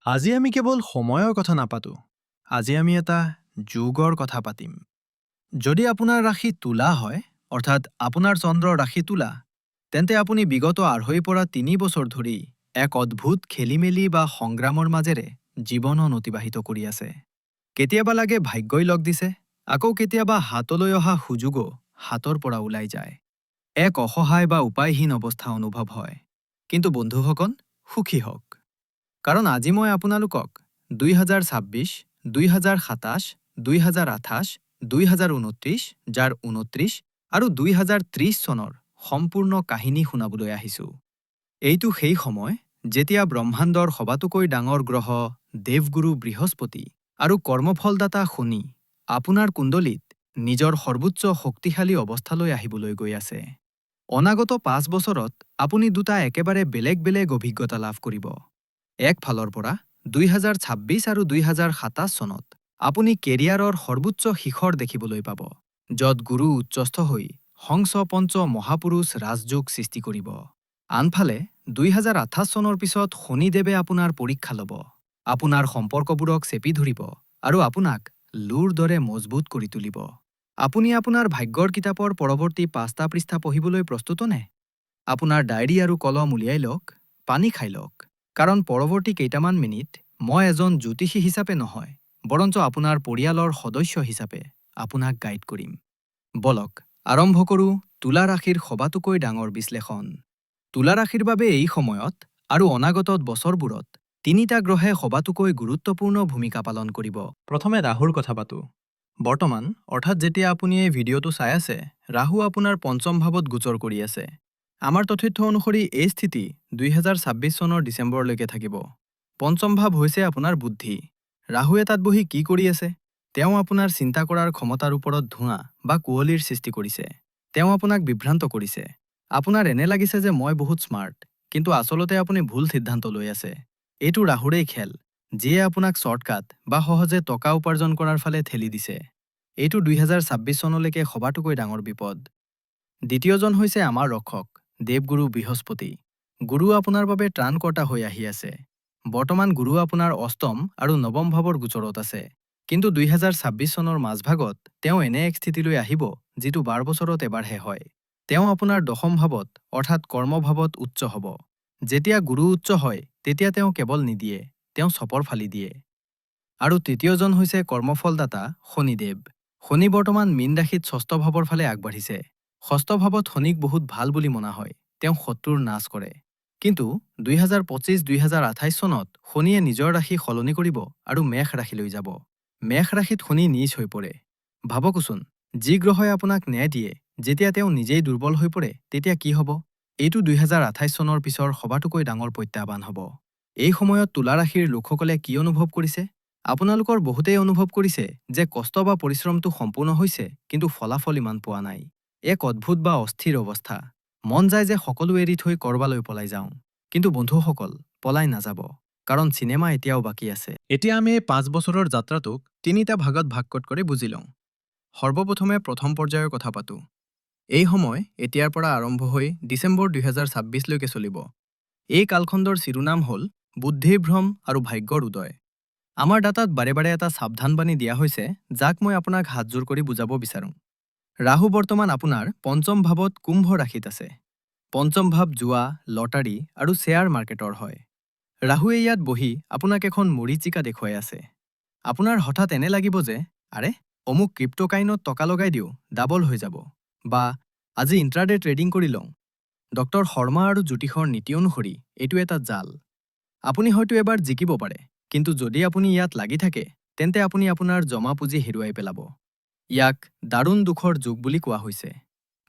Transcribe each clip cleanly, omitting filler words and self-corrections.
আজি আমি কেৱল সময়ৰ কথা নাপাতো। আজি আমি এটা যুগৰ কথা পাতিম। যদি আপোনাৰ ৰাশি তুলা হয়, অৰ্থাৎ আপোনাৰ চন্দ্ৰৰ ৰাশি তুলা, তেন্তে আপুনি বিগত ২.৫ পৰা ৩ বছৰ ধৰি এক অদ্ভুত খেলিমেলি বা সংগ্ৰামৰ মাজেৰে জীৱন অতিবাহিত কৰি আছে। কেতিয়াবা লাগে ভাগ্যই লগ দিছে, আকৌ কেতিয়াবা হাতলৈ অহা সুযোগো হাতৰ পৰা ওলাই যায়। এক অসহায় বা উপায়হীন অৱস্থা অনুভৱ হয়। কিন্তু বন্ধুসকল, সুখী হওক। কাৰণ আজি মই আপোনালোকক ২০২৬, ২০২৭, ২০২৮, ২০২৯, যাৰ ২৯ আৰু ২০৩০ চনৰ সম্পূৰ্ণ কাহিনী শুনাবলৈ আহিছোঁ। এইটো সেই সময় যেতিয়া ব্ৰহ্মাণ্ডৰ সবাতোকৈ ডাঙৰ গ্ৰহ দেৱগুৰু বৃহস্পতি আৰু কৰ্মফলদাতা শনি আপোনাৰ কুণ্ডলীত নিজৰ সৰ্বোচ্চ শক্তিশালী অৱস্থালৈ আহিবলৈ গৈ আছে। অনাগত ৫ বছৰত আপুনি দুটা একেবাৰে বেলেগ বেলেগ অভিজ্ঞতা লাভ কৰিব। এক ফালৰ পৰা ২০২৬ আৰু ২০২৭ চনত আপুনি কেৰিয়াৰৰ সৰ্বোচ্চ শিখৰ দেখিবলৈ পাব, য'ত গুৰু উচ্চস্থ হৈ হংস পঞ্চ মহাপুৰুষ ৰাজযোগ সৃষ্টি কৰিব। আনফালে ২০২৮ চনৰ পিছত শনিদেৱে আপোনাৰ পৰীক্ষা ল'ব, আপোনাৰ সম্পৰ্কবোৰক চেপি ধৰিব আৰু আপোনাক লুৰ দৰে মজবুত কৰি তুলিব। আপুনি আপোনাৰ ভাগ্যৰ কিতাপৰ পৰৱৰ্তী ৫টা পৃষ্ঠা পঢ়িবলৈ প্ৰস্তুতনে? আপোনাৰ ডায়েৰী আৰু কলম উলিয়াই লওক, পানী খাই লওক। কাৰণ পৰৱৰ্তী কেইটামান মিনিট মই এজন জ্যোতিষী হিচাপে নহয়, বৰঞ্চ আপোনাৰ পৰিয়ালৰ সদস্য হিচাপে আপোনাক গাইড কৰিম। বলক আৰম্ভ কৰোঁ তুলা ৰাশিৰ সবাতোকৈ ডাঙৰ বিশ্লেষণ। তুলা ৰাশিৰ বাবে এই সময়ত আৰু অনাগত বছৰবোৰত ৩টা গ্ৰহে সবাতোকৈ গুৰুত্বপূৰ্ণ ভূমিকা পালন কৰিব। প্ৰথমে ৰাহুৰ কথা পাতোঁ। বৰ্তমান, অৰ্থাৎ যেতিয়া আপুনি এই ভিডিঅ'টো চাই আছে, ৰাহু আপোনাৰ পঞ্চম ভাৱত গোচৰ কৰি আছে। আমাৰ তথ্য অনুসৰি এই স্থিতি ২০২৬ চনৰ ডিচেম্বৰলৈকে থাকিব। পঞ্চম ভাৱ হৈছে আপোনাৰ বুদ্ধি। ৰাহুৱে তাত বহি কি কৰি আছে? তেওঁ আপোনাৰ চিন্তা কৰাৰ ক্ষমতাৰ ওপৰত ধোঁৱা বা কুঁৱলীৰ সৃষ্টি কৰিছে। তেওঁ আপোনাক বিভ্ৰান্ত কৰিছে। আপোনাৰ এনে লাগিছে যে মই বহুত স্মাৰ্ট, কিন্তু আচলতে আপুনি ভুল সিদ্ধান্ত লৈ আছে। এইটো ৰাহুৰেই খেল, যিয়ে আপোনাক শ্বৰ্টকাট বা সহজে টকা উপাৰ্জন কৰাৰ ফালে ঠেলি দিছে। এইটো ২০২৬ চনলৈকে সবাতোকৈ ডাঙৰ বিপদ। দ্বিতীয়জন হৈছে আমাৰ ৰক্ষক, দেৱগুৰু বৃহস্পতি। গুৰু আপোনাৰ বাবে ত্ৰাণকৰ্তা হৈ আহি আছে। বৰ্তমান গুৰু আপোনাৰ অষ্টম আৰু নৱম ভাৱৰ গোচৰত আছে। কিন্তু ২০২৬ চনৰ মাজভাগত তেওঁ এনে এক স্থিতিলৈ আহিব যিটো ১২ বছৰত এবাৰহে হয়। তেওঁ আপোনাৰ দশম ভাৱত অৰ্থাৎ কৰ্মভাৱত উচ্চ হ'ব। যেতিয়া গুৰু উচ্চ হয়, তেতিয়া তেওঁ কেৱল নিদিয়ে, তেওঁ চপৰ ফালি দিয়ে। আৰু তৃতীয়জন হৈছে কৰ্মফলদাতা শনিদেৱ। শনি বৰ্তমান মীন ৰাশিত ষষ্ঠ ভাৱৰ ফালে আগবাঢ়িছে। ষষ্ঠ ভাৱত শনিক বহুত ভাল বুলি মনা হয়। তেওঁ শত্ৰুৰ নাশ কৰে। কিন্তু ২০২৫-২০২৮ চনত শনিয়ে নিজৰ ৰাশি সলনি কৰিব আৰু মেষ ৰাশিলৈ যাব। মেষ ৰাশিত শনি নীচ হৈ পৰে। ভাবকচোন, যি গ্ৰহই আপোনাক ন্যায় দিয়ে, যেতিয়া তেওঁ নিজেই দুৰ্বল হৈ পৰে, তেতিয়া কি হ'ব? এইটো ২০২৮ চনৰ পিছৰ সবাতোকৈ ডাঙৰ প্ৰত্যাহ্বান হ'ব। এই সময়ত তুলা ৰাশিৰ লোকসকলে কি অনুভৱ কৰিছে? আপোনালোকৰ বহুতেই অনুভৱ কৰিছে যে কষ্ট বা পৰিশ্ৰমটো সম্পূৰ্ণ হৈছে, কিন্তু ফলাফল ইমান পোৱা নাই। এক অদ্ভুত বা অস্থিৰ অৱস্থা। মন যায় যে সকলো এৰি থৈ কৰবালৈ পলাই যাওঁ। কিন্তু বন্ধুসকল, পলাই নাযাব, কাৰণ চিনেমা এতিয়াও বাকী আছে। এতিয়া আমি এই ৫ বছৰৰ যাত্ৰাটোক ৩টা ভাগত ভাগ কৰি বুজি লওঁ। সৰ্বপ্ৰথমে প্ৰথম পৰ্যায়ৰ কথা পাতোঁ। এই সময় এতিয়াৰ পৰা আৰম্ভ হৈ ডিচেম্বৰ ২০২৬ লৈকে চলিব। এই কালখণ্ডৰ শিৰোনাম হ'ল বুদ্ধিৰ ভ্ৰম আৰু ভাগ্যৰ উদয়। আমাৰ ডাটাত বাৰে বাৰে এটা সাৱধানবাণী দিয়া হৈছে, যাক মই আপোনাক হাতজোৰ কৰি বুজাব বিচাৰোঁ। ৰাহু বৰ্তমান আপোনাৰ পঞ্চম ভাৱত কুম্ভ ৰাশিত আছে। পঞ্চম ভাৱ জুৱা, লটাৰী আৰু শ্বেয়াৰ মাৰ্কেটৰ হয়। ৰাহুৱে ইয়াত বহি আপোনাক এখন মৰীচিকা দেখুৱাই আছে। আপোনাৰ হঠাৎ এনে লাগিব যে, আৰে, অমুক ক্ৰিপ্ট'কাইনত টকা লগাই দিওঁ, ডাবল হৈ যাব। বা আজি ইণ্ট্ৰাডে ট্ৰেডিং কৰি লওঁ। ডক্টৰ শৰ্মা আৰু জ্যোতিষৰ নীতি অনুসৰি এইটো এটা জাল। আপুনি হয়তো এবাৰ জিকিব পাৰে, কিন্তু যদি আপুনি ইয়াত লাগি থাকে, তেন্তে আপুনি আপোনাৰ জমা পুঁজি হেৰুৱাই পেলাব। ইয়াক দাৰুণ দুখৰ যুগ বুলি কোৱা হৈছে।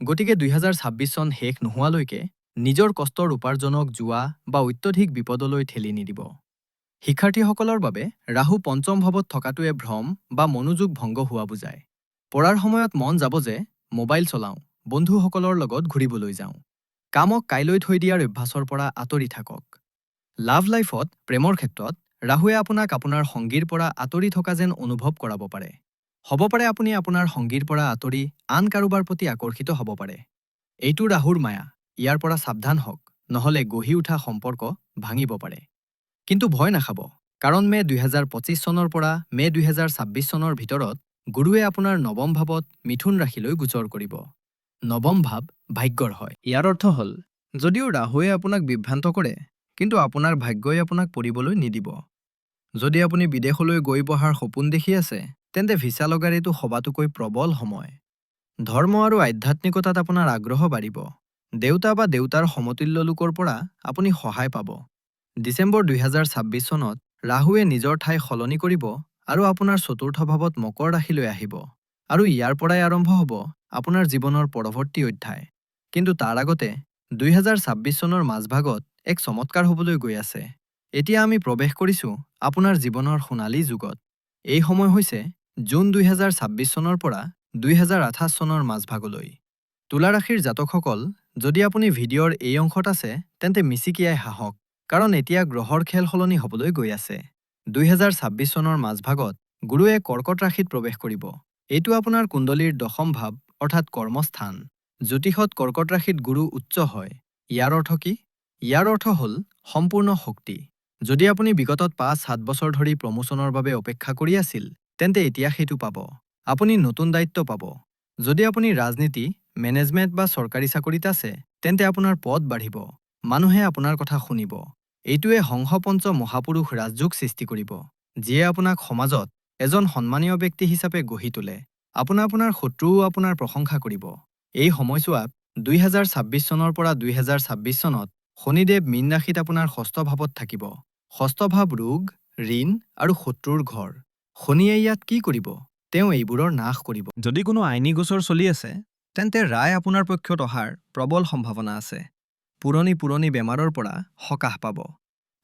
গতিকে ২০২৬ চন শেষ নোহোৱালৈকে নিজৰ কষ্টৰ উপাৰ্জনক জুৱা বা অত্যধিক বিপদলৈ ঠেলি নিদিব। শিক্ষাৰ্থীসকলৰ বাবে ৰাহু পঞ্চম ভাৱত থকাটোৱে ভ্ৰম বা মনোযোগ ভংগ হোৱা বুজায়। পঢ়াৰ সময়ত মন যাব যে মোবাইল চলাওঁ, বন্ধুসকলৰ লগত ঘূৰিবলৈ যাওঁ। কামক কাইলৈ থৈ দিয়াৰ অভ্যাসৰ পৰা আঁতৰি থাকক। লাভ লাইফত, প্ৰেমৰ ক্ষেত্ৰত, ৰাহুৱে আপোনাক আপোনাৰ সংগীৰ পৰা আঁতৰি থকা যেন অনুভৱ কৰাব পাৰে। হ'ব পাৰে আপুনি আপোনাৰ সংগীৰ পৰা আঁতৰি আন কাৰোবাৰ প্ৰতি আকৰ্ষিত হ'ব পাৰে। এইটো ৰাহুৰ মায়া, ইয়াৰ পৰা সাৱধান হওক, নহ'লে গঢ়ি উঠা সম্পৰ্ক ভাঙিব পাৰে। কিন্তু ভয় নাখাব, কাৰণ মে 2025 চনৰ পৰা মে 2026 চনৰ ভিতৰত গুৰুৱে আপোনাৰ নৱম ভাৱত মিথুন ৰাশিলৈ গোচৰ কৰিব। নৱম ভাৱ ভাগ্যৰ হয়। ইয়াৰ অৰ্থ হ'ল যদিও ৰাহুৱে আপোনাক বিভ্ৰান্ত কৰে, কিন্তু আপোনাৰ ভাগ্যই আপোনাক পৰিবলৈ নিদিব। যদি আপুনি বিদেশলৈ গৈ পঢ়াৰ সপোন দেখি আছে, তেন্তে ভিছা লগাৰ এইটো সবাতোকৈ প্ৰবল সময়। ধৰ্ম আৰু আধ্যাত্মিকতাত আপোনাৰ আগ্ৰহ বাঢ়িব। দেউতা বা দেউতাৰ সমতুল্য লোকৰ পৰা আপুনি সহায় পাব। ডিচেম্বৰ 2026 চনত ৰাহুৱে নিজৰ ঠাই সলনি কৰিব আৰু আপোনাৰ চতুৰ্থ ভাৱত মকৰ ৰাশিলৈ আহিব। আৰু ইয়াৰ পৰাই আৰম্ভ হ'ব আপোনাৰ জীৱনৰ পৰৱৰ্তী অধ্যায়। কিন্তু তাৰ আগতে 2026 চনৰ মাজভাগত এক চমৎকাৰ হ'বলৈ গৈ আছে। এতিয়া আমি প্ৰৱেশ কৰিছোঁ আপোনাৰ জীৱনৰ সোণালী যুগত। এই সময় হৈছে জুন 2026 চনৰ পৰা 2028 চনৰ মাজভাগলৈ। তুলা ৰাশিৰ জাতকসকল, যদি আপুনি ভিডিঅ'ৰ এই অংশত আছে, তেন্তে মিচিকিয়াই হাঁহক, কাৰণ এতিয়া গ্ৰহৰ খেল সলনি হ'বলৈ গৈ আছে। 2026 চনৰ মাজভাগত গুৰুৱে কৰ্কট ৰাশিত প্ৰৱেশ কৰিব। এইটো আপোনাৰ কুণ্ডলীৰ দশম ভাৱ, অৰ্থাৎ কৰ্মস্থান। জ্যোতিষত কৰ্কট ৰাশিত গুৰু উচ্চ হয়। ইয়াৰ অৰ্থ কি? ইয়াৰ অৰ্থ হ'ল সম্পূৰ্ণ শক্তি। যদি আপুনি বিগতত 5-7 বছৰ ধৰি প্ৰমোচনৰ বাবে অপেক্ষা কৰি আছিল, তেন্তে এতিয়া সেইটো পাব। আপুনি নতুন দায়িত্ব পাব। যদি আপুনি ৰাজনীতি, মেনেজমেণ্ট বা চৰকাৰী চাকৰিত আছে, তেন্তে আপোনাৰ পদ বাঢ়িব। মানুহে আপোনাৰ কথা শুনিব। এইটোৱে হংসপঞ্চ মহাপুৰুষ ৰাজযোগ সৃষ্টি কৰিব, যিয়ে আপোনাক সমাজত এজন সন্মানীয় ব্যক্তি হিচাপে গঢ়ি তোলে। আপোনাৰ শত্ৰুও আপোনাৰ প্ৰশংসা কৰিব। এই সময়ছোৱাত 2026 চনৰ পৰা 2026 চনত শনিদেৱ মীন ৰাশিত আপোনাৰ ষষ্ঠ ভাৱত থাকিব। ষষ্ঠ ভাৱ ৰোগ, ঋণ আৰু শত্ৰুৰ ঘৰ। শনিয়ে ইয়াত কি কৰিব? তেওঁ এইবোৰৰ নাশ কৰিব। যদি কোনো আইনী গোচৰ চলি আছে, তেন্তে ৰায় আপোনাৰ পক্ষত অহাৰ প্ৰবল সম্ভাৱনা আছে। পুৰণি বেমাৰৰ পৰা সকাহ পাব।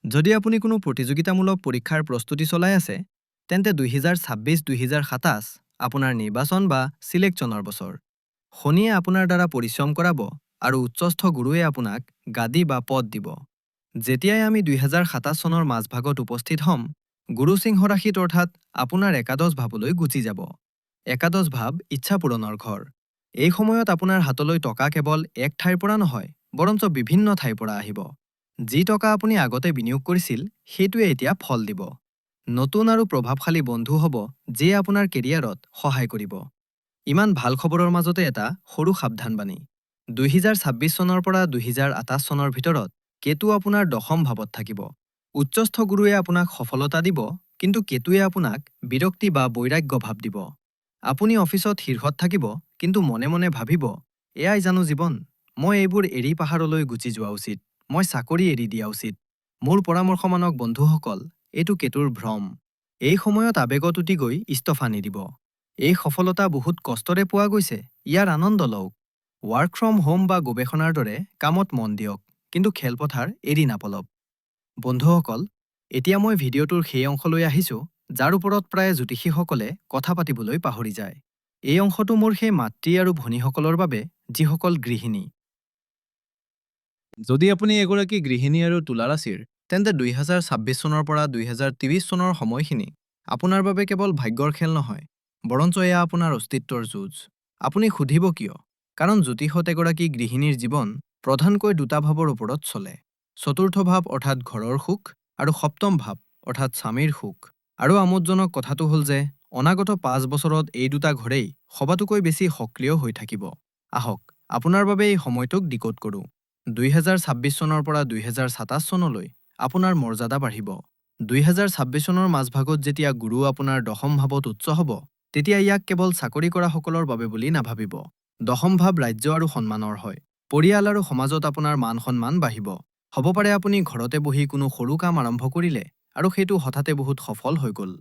যদি আপুনি কোনো প্ৰতিযোগিতামূলক পৰীক্ষাৰ প্ৰস্তুতি চলাই আছে, তেন্তে 2026-2027 আপোনাৰ নিৰ্বাচন বা চিলেকশ্যনৰ বছৰ। শনিয়ে আপোনাৰ দ্বাৰা পৰিশ্ৰম কৰাব আৰু উচ্চস্থ গুৰুৱে আপোনাক গাদী বা পদ দিব। যেতিয়াই আমি 2027 চনৰ মাজভাগত উপস্থিত হ'ম, গুৰু সিংহ ৰাশিত, অৰ্থাৎ আপোনাৰ একাদশ ভাৱলৈ গুচি যাব। একাদশ ভাৱ ইচ্ছা পূৰণৰ ঘৰ। এই সময়ত আপোনাৰ হাতলৈ টকা কেৱল এক ঠাইৰ পৰা নহয়, বৰঞ্চ বিভিন্ন ঠাইৰ পৰা আহিব। যি টকা আপুনি আগতে বিনিয়োগ কৰিছিল, সেইটোৱে এতিয়া ফল দিব। নতুন আৰু প্ৰভাৱশালী বন্ধু হ'ব, যিয়ে আপোনাৰ কেৰিয়াৰত সহায় কৰিব। ইমান ভাল খবৰৰ মাজতে এটা সৰু সাৱধানবাণী। 2026 চনৰ পৰা 2028 চনৰ ভিতৰত কেতু আপোনাৰ দশম ভাৱত থাকিব। উচ্চস্থ গুৰুৱে আপোনাক সফলতা দিব, কিন্তু কেতুৱে আপোনাক বিৰক্তি বা বৈৰাগ্য ভাৱ দিব। আপুনি অফিচত শীৰ্ষত থাকিব, কিন্তু মনে মনে ভাবিব, এয়াই জানো জীৱন? মই এইবোৰ এৰি পাহাৰলৈ গুচি যোৱা উচিত। মই চাকৰি এৰি দিয়া উচিত। মোৰ পৰামৰ্শ মানক বন্ধুসকল, এইটো কেতুৰ ভ্ৰম। এই সময়ত আৱেগত উটি গৈ ইস্তফা নিদিব। এই সফলতা বহুত কষ্টৰে পোৱা গৈছে, ইয়াৰ আনন্দ লওক। ৱৰ্ক ফ্ৰম হোম বা গৱেষণাৰ দৰে কামত মন দিয়ক, কিন্তু খেলপথাৰ এৰি নাপলক। বন্ধুসকল, এতিয়া মই ভিডিঅ'টোৰ সেই অংশলৈ আহিছোঁ, যাৰ ওপৰত প্ৰায় জ্যোতিষীসকলে কথা পাতিবলৈ পাহৰি যায়। এই অংশটো মোৰ সেই মাতৃ আৰু ভনীসকলৰ বাবে, যিসকল গৃহিণী। যদি আপুনি এগৰাকী গৃহিণী আৰু তুলা ৰাশিৰ, তেন্তে 2026 চনৰ পৰা 2030 চনৰ সময়খিনি আপোনাৰ বাবে কেৱল ভাগ্যৰ খেল নহয়, বৰঞ্চ এয়া আপোনাৰ অস্তিত্বৰ যুঁজ। আপুনি সুধিব কিয়? কাৰণ জ্যোতিষত এগৰাকী গৃহিণীৰ জীৱন প্ৰধানকৈ দুটা ভাৱৰ ওপৰত চলে। চতুৰ্থ ভাৱ অৰ্থাৎ ঘৰৰ সুখ, আৰু সপ্তম ভাৱ অৰ্থাৎ স্বামীৰ সুখ। আৰু আমোদজনক কথাটো হ'ল যে অনাগত 5 বছৰত এই দুটা ঘৰেই সবাতোকৈ বেছি সক্ৰিয় হৈ থাকিব। আহক, আপোনাৰ বাবে এই সময়টোক ডিকোড কৰোঁ। 2026 চনৰ পৰা 2027 চনলৈ আপোনাৰ মৰ্যাদা বাঢ়িব। 2026 চনৰ মাজভাগত যেতিয়া গুৰু আপোনাৰ দশম ভাৱত উচ্চ হ'ব, তেতিয়া ইয়াক কেৱল চাকৰি কৰাসকলৰ বাবে বুলি নাভাবিব। দশম ভাৱ ৰাজ্য আৰু সন্মানৰ হয়। পৰিয়াল আৰু সমাজত আপোনাৰ মান সন্মান বাঢ়িব। হ'ব পাৰে আপুনি ঘৰতে বহি কোনো সৰু কাম আৰম্ভ কৰিলে আৰু সেইটো হঠাতে বহুত সফল হৈ গ'ল।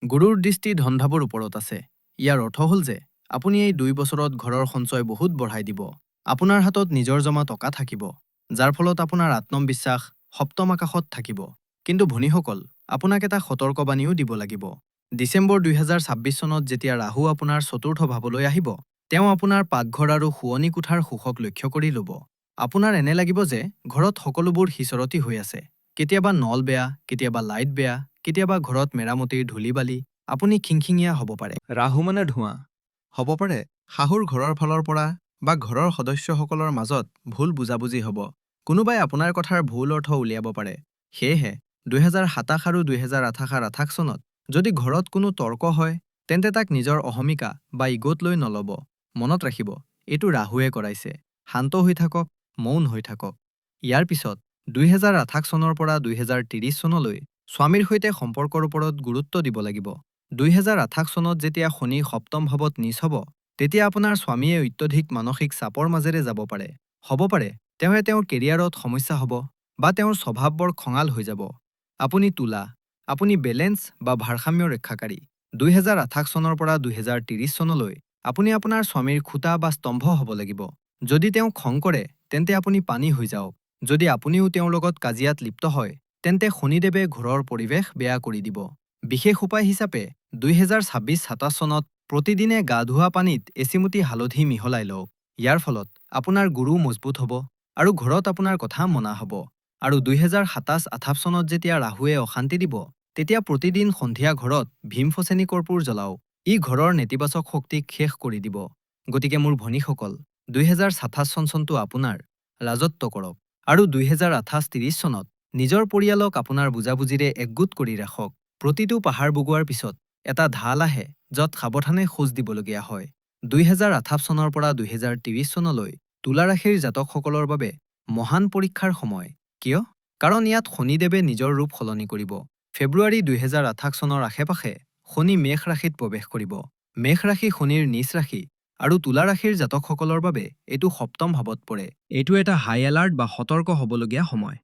গুৰুৰ দৃষ্টি ধনভাৱৰ ওপৰত আছে। ইয়াৰ অৰ্থ হ'ল যে আপুনি এই 2 বছৰত ঘৰৰ সঞ্চয় বহুত বঢ়াই দিব। আপোনাৰ হাতত নিজৰ জমা টকা থাকিব, যাৰ ফলত আপোনাৰ আত্মবিশ্বাস সপ্তম আকাশত থাকিব। কিন্তু ভনীসকল, আপোনাক এটা সতৰ্কবাণীও দিব লাগিব। ডিচেম্বৰ 2026 চনত যেতিয়া ৰাহু আপোনাৰ চতুৰ্থ ভাৱলৈ আহিব, তেওঁ আপোনাৰ পাকঘৰ আৰু শোৱনি কোঠাৰ সুখক লক্ষ্য কৰি ল'ব। আপোনাৰ এনে লাগিব যে ঘৰত সকলোবোৰ সিঁচৰতি হৈ আছে। কেতিয়াবা নল বেয়া, কেতিয়াবা লাইট বেয়া, কেতিয়াবা ঘৰত মেৰামতিৰ ধূলি-বালি। আপুনি খিংখিঙীয়া হ'ব পাৰে। ৰাহু মানে ধোঁৱা। হ'ব পাৰে শাহুৰ ঘৰৰ ফালৰ পৰা বা ঘৰৰ সদস্যসকলৰ মাজত ভুল বুজাবুজি হ'ব। কোনোবাই আপোনাৰ কথাৰ ভুল অৰ্থ উলিয়াব পাৰে। সেয়েহে 2027 আৰু 2028 চনত যদি ঘৰত কোনো তৰ্ক হয় তেন্তে তাক নিজৰ অহমিকা বা ইগোত লৈ নল'ব। মনত ৰাখিব, এইটো ৰাহুৱে কৰাইছে। শান্ত হৈ থাকক, মৌন হৈ থাকক। ইয়াৰ পিছত 2028 চনৰ পৰা 2030 চনলৈ স্বামীৰ সৈতে সম্পৰ্কৰ ওপৰত গুৰুত্ব দিব লাগিব। 2028 চনত যেতিয়া শনি সপ্তম ভাৱত নিচ হ'ব, তেতিয়া আপোনাৰ স্বামীয়ে অত্যধিক মানসিক চাপৰ মাজেৰে যাব পাৰে। হ'ব পাৰে তেওঁৰ কেৰিয়াৰত সমস্যা হ'ব বা তেওঁৰ স্বভাৱ বৰ খঙাল হৈ যাব। আপুনি তুলা, আপুনি বেলেন্স বা ভাৰসাম্য ৰক্ষাকাৰী। 2028 চনৰ পৰা 2030 চনলৈ আপুনি আপোনাৰ স্বামীৰ খুঁটা বা স্তম্ভ হ'ব লাগিব। যদি তেওঁ খং কৰে তেন্তে আপুনি পানী হৈ যাওক। যদি আপুনিও তেওঁৰ লগত কাজিয়াত লিপ্ত হয় তেন্তে শনিদেৱে ঘৰৰ পৰিৱেশ বেয়া কৰি দিব। বিশেষ উপায় হিচাপে 2026-27 চনত প্ৰতিদিনে গা ধোৱা পানীত এচিমুঠি হালধি মিহলাই লওক। ইয়াৰ ফলত আপোনাৰ গুৰু মজবুত হ'ব আৰু ঘৰত আপোনাৰ কথা মনা হ'ব। আৰু 2027-28 চনত যেতিয়া ৰাহুৱে অশান্তি দিব, তেতিয়া প্ৰতিদিন সন্ধিয়া ঘৰত ভীমফচেনী কৰ্পূৰ জ্বলাওক। ই ঘৰৰ নেতিবাচক শক্তিক শেষ কৰি দিব। গতিকে মোৰ ভনীসকল, 2027 চনটো আপোনাৰ। ৰাজত্ব কৰক। আৰু 2028-30 চনত নিজৰ পৰিয়ালক আপোনাৰ বুজাবুজিৰে একগোট কৰি ৰাখক। প্ৰতিটো পাহাৰ বগোৱাৰ পিছত এটা ঢাল আহে য'ত সাৱধানে খোজ দিবলগীয়া হয়। 2028 চনৰ পৰা 2030 চনলৈ তুলা ৰাশিৰ জাতকসকলৰ বাবে মহান পৰীক্ষাৰ সময়। কিয়? কাৰণ ইয়াত শনিদেৱে নিজৰ ৰূপ সলনি কৰিব। ফেব্ৰুৱাৰী 2028 চনৰ আশে-পাশে শনি মেষ ৰাশিত প্ৰৱেশ কৰিব। মেষ ৰাশি শনিৰ নিচ ৰাশি আৰু তুলা ৰাশিৰ জাতকসকলৰ বাবে এইটো সপ্তম ভাৱত পৰে। এইটো এটা হাই এলাৰ্ট বা সতৰ্ক হ'বলগীয়া সময়।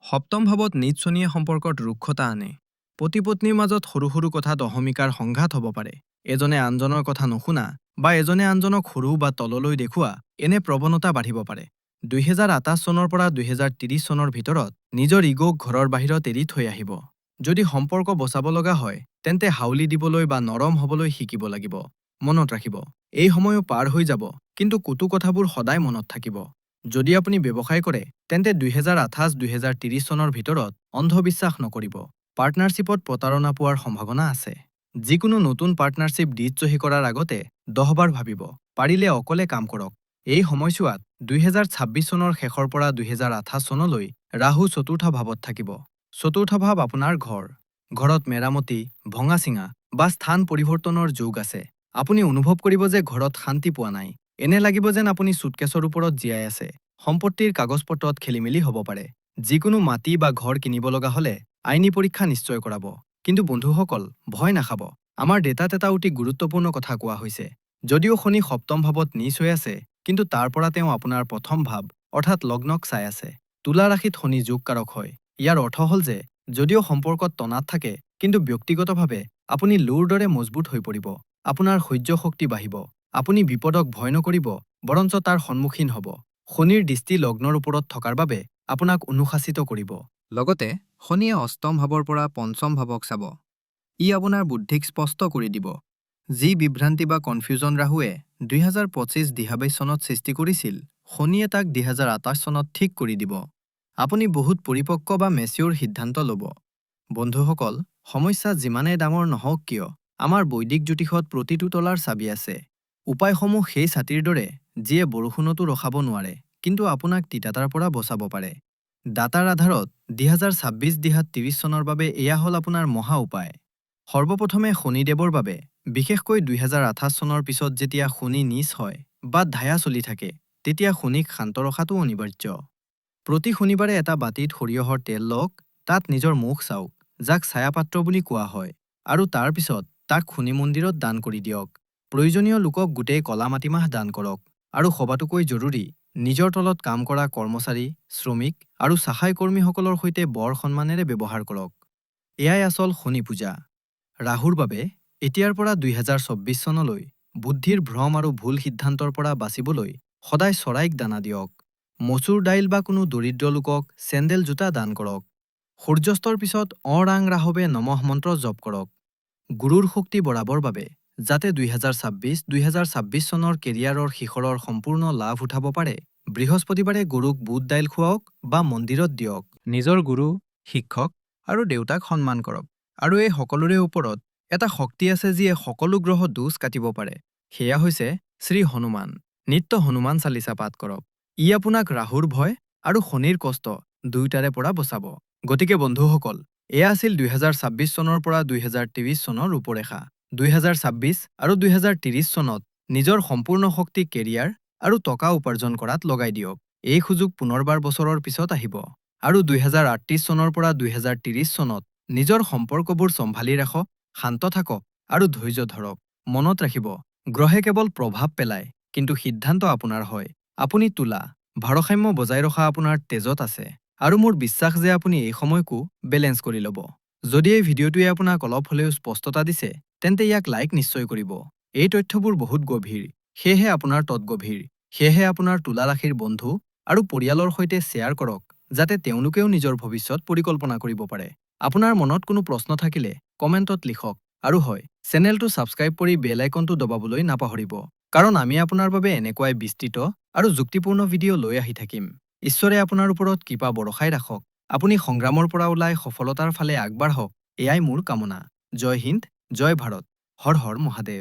সপ্তম ভাৱত নিজ শনিয়ে সম্পৰ্কত ৰুক্ষতা আনে। পতি-পত্নীৰ মাজত সৰু সৰু কথাত অহমিকাৰ সংঘাত হ'ব পাৰে। এজনে আনজনৰ কথা নুশুনা বা এজনে আনজনক সৰু বা তললৈ দেখুওৱা এনে প্ৰৱণতা বাঢ়িব পাৰে। 2028 চনৰ পৰা 2030 চনৰ ভিতৰত নিজৰ ইগোক ঘৰৰ বাহিৰত এৰি থৈ আহিব। যদি সম্পৰ্ক বচাব লগা হয় তেন্তে হাউলি দিবলৈ বা নৰম হ'বলৈ শিকিব লাগিব। মনত ৰাখিব, এই সময়ো পাৰ হৈ যাব, কিন্তু কটু কথাবোৰ সদায় মনত থাকিব। যদি আপুনি ব্যৱসায় কৰে তেন্তে 2028-2030 চনৰ ভিতৰত অন্ধবিশ্বাস নকৰিব। পাৰ্টনাৰশ্বিপত প্ৰতাৰণা পোৱাৰ সম্ভাৱনা আছে। যিকোনো নতুন পাৰ্টনাৰশ্বিপ ডিড চহী কৰাৰ আগতে 10 বাৰ ভাবিব। পাৰিলে অকলে কাম কৰক। এই সময়ছোৱাত 2026 চনৰ শেষৰ পৰা 2028 চনলৈ ৰাহু চতুৰ্থ ভাৱত থাকিব। চতুৰ্থ ভাৱ আপোনাৰ ঘৰ। ঘৰত মেৰামতি, ভঙা-চিঙা বা স্থান পৰিৱৰ্তনৰ যোগ আছে। আপুনি অনুভৱ কৰিব যে ঘৰত শান্তি পোৱা নাই। এনে লাগিব যেন আপুনি চুটকেছৰ ওপৰত জীয়াই আছে। সম্পত্তিৰ কাগজ-পত্ৰত খেলিমেলি হ'ব পাৰে। যিকোনো মাটি বা ঘৰ কিনিব লগা হ'লে আইনী পৰীক্ষা নিশ্চয় কৰাব। কিন্তু বন্ধুসকল, ভয় নাখাব। আমাৰ ডেটাত এটা অতি গুৰুত্বপূৰ্ণ কথা কোৱা হৈছে। যদিও শনি সপ্তম ভাৱত নিচ হৈ আছে, কিন্তু তাৰ পৰা তেওঁ আপোনাৰ প্ৰথম ভাৱ অৰ্থাৎ লগ্নক চাই আছে। তুলা ৰাশিত শনি যোগকাৰক হয়। ইয়াৰ অৰ্থ হ'ল যে যদিও সম্পৰ্কত তনাত থাকে, কিন্তু ব্যক্তিগতভাৱে আপুনি লোৰ দৰে মজবুত হৈ পৰিব। আপোনাৰ সহ্য শক্তি বাঢ়িব। আপুনি বিপদক ভয় নকৰিব, বৰঞ্চ তাৰ সন্মুখীন হ'ব। শনিৰ দৃষ্টি লগ্নৰ ওপৰত থকাৰ বাবে আপোনাক অনুশাসিত কৰিব। লগতে শনিয়ে অষ্টম ভাৱৰ পৰা পঞ্চম ভাৱক চাব। ই আপোনাৰ বুদ্ধিক স্পষ্ট কৰি দিব। যি বিভ্ৰান্তি বা কনফিউজন ৰাহুৱে 2025-26 চনত সৃষ্টি কৰিছিল, শনিয়ে তাক 2028 চনত ঠিক কৰি দিব। আপুনি বহুত পৰিপক্ক বা মেচিয়ৰ সিদ্ধান্ত ল'ব। বন্ধুসকল, সমস্যা যিমানেই ডাঙৰ নহওক কিয়, আমাৰ বৈদিক জ্যোতিষত প্ৰতিটো তলাৰ চাবি আছে। উপায়সমূহ সেই ছাতিৰ দৰে যিয়ে বৰষুণতো ৰখাব নোৱাৰে, কিন্তু আপোনাক তিতাতাৰ পৰা বচাব পাৰে। ডাটাৰ আধাৰত 2026-30 চনৰ বাবে এয়া হ'ল আপোনাৰ মহা উপায়। সৰ্বপ্ৰথমে শনিদেৱৰ বাবে, বিশেষকৈ 2028 চনৰ পিছত যেতিয়া শনি নিচ হয় বা ধায়া চলি থাকে, তেতিয়া শনিক শান্ত ৰখাটো অনিবাৰ্য। প্ৰতি শনিবাৰে এটা বাতিত সৰিয়হৰ তেল লওক, তাত নিজৰ মুখ চাওক, যাক ছায়াপাত্ৰ বুলি কোৱা হয়, আৰু তাৰ পিছত তাক শনি মন্দিৰত দান কৰি দিয়ক। প্ৰয়োজনীয় লোকক গোটেই কলা মাটিমাহ দান কৰক। আৰু সবাতোকৈ জৰুৰী, নিজৰ তলত কাম কৰা কৰ্মচাৰী, শ্ৰমিক আৰু চাফাই কৰ্মীসকলৰ সৈতে বৰ সন্মানেৰে ব্যৱহাৰ কৰক। এয়াই আচল শনি পূজা। ৰাহুৰ বাবে এতিয়াৰ পৰা 2024 চনলৈ বুদ্ধিৰ ভ্ৰম আৰু ভুল সিদ্ধান্তৰ পৰা বাচিবলৈ সদায় চৰাইক দানা দিয়ক। মচুৰ দাইল বা কোনো দৰিদ্ৰ লোকক চেণ্ডেল জোতা দান কৰক। সূৰ্যাস্তৰ পিছত অ-ৰাং ৰাহৱে নমঃ মন্ত্ৰ জপ কৰক। গুৰুৰ শক্তি বঢ়াবৰ বাবে, যাতে 2026 চনৰ কেৰিয়াৰৰ শিখৰৰ সম্পূৰ্ণ লাভ উঠাব পাৰে, বৃহস্পতিবাৰে গৰুক বুট দাইল খুৱাওক বা মন্দিৰত দিয়ক। নিজৰ গুৰু, শিক্ষক আৰু দেউতাক সন্মান কৰক। আৰু এই সকলোৰে ওপৰত এটা শক্তি আছে যিয়ে সকলো গ্ৰহ দোষ কাটিব পাৰে। সেয়া হৈছে শ্ৰী হনুমান। নিত্য হনুমান চালিচা পাঠ কৰক। ই আপোনাক ৰাহুৰ ভয় আৰু শনিৰ কষ্ট দুয়োটাৰে পৰা বচাব। গতিকে বন্ধুসকল, এয়া আছিল 2026 চনৰ পৰা 2030 চনৰ ৰূপৰেখা। 2026 আৰু 2030 চনত নিজৰ সম্পূৰ্ণ শক্তি কেৰিয়াৰ আৰু টকা উপাৰ্জন কৰাত লগাই দিয়ক। এই সুযোগ পুনৰবাৰ বছৰৰ পিছত আহিব। আৰু 2038 চনৰ পৰা 2030 চনত নিজৰ সম্পৰ্কবোৰ চম্ভালি ৰাখক, শান্ত থাকক আৰু ধৈৰ্য ধৰক। মনত ৰাখিব, গ্ৰহে কেৱল প্ৰভাৱ পেলায়, কিন্তু সিদ্ধান্ত আপোনাৰ হয়। আপুনি তুলা, ভাৰসাম্য বজাই ৰখা আপোনাৰ তেজত আছে। আৰু মোৰ বিশ্বাস যে আপুনি এই সময়কো বেলেঞ্চ কৰি ল'ব। যদি এই ভিডিঅ'টোৱে আপোনাক অলপ হ'লেও স্পষ্টতা দিছে, তেন্তে ইয়াক লাইক নিশ্চয় কৰিব। এই তথ্যবোৰ বহুত গভীৰ, সেয়েহে আপোনাৰ তৎগভীৰ। সেয়েহে আপোনাৰ তুলা ৰাশিৰ বন্ধু আৰু পৰিয়ালৰ সৈতে শ্বেয়াৰ কৰক, যাতে তেওঁলোকেও নিজৰ ভৱিষ্যত পৰিকল্পনা কৰিব পাৰে। আপোনাৰ মনত কোনো প্ৰশ্ন থাকিলে কমেণ্টত লিখক। আৰু হয়, চেনেলটো ছাবস্ক্ৰাইব কৰি বেল আইকনটো দবাবলৈ নাপাহৰিব, কাৰণ আমি আপোনাৰ বাবে এনেকুৱাই বিস্তৃত আৰু যুক্তিপূৰ্ণ ভিডিঅ' লৈ আহি থাকিম। ঈশ্বৰে আপোনাৰ ওপৰত কৃপা বৰষাই ৰাখক। আপুনি সংগ্ৰামৰ পৰা ওলাই সফলতাৰ ফালে আগবাঢ়ক, এয়াই মোৰ কামনা। জয় হিন্দ, জয় ভাৰত, হৰ হৰ মহাদেৱ।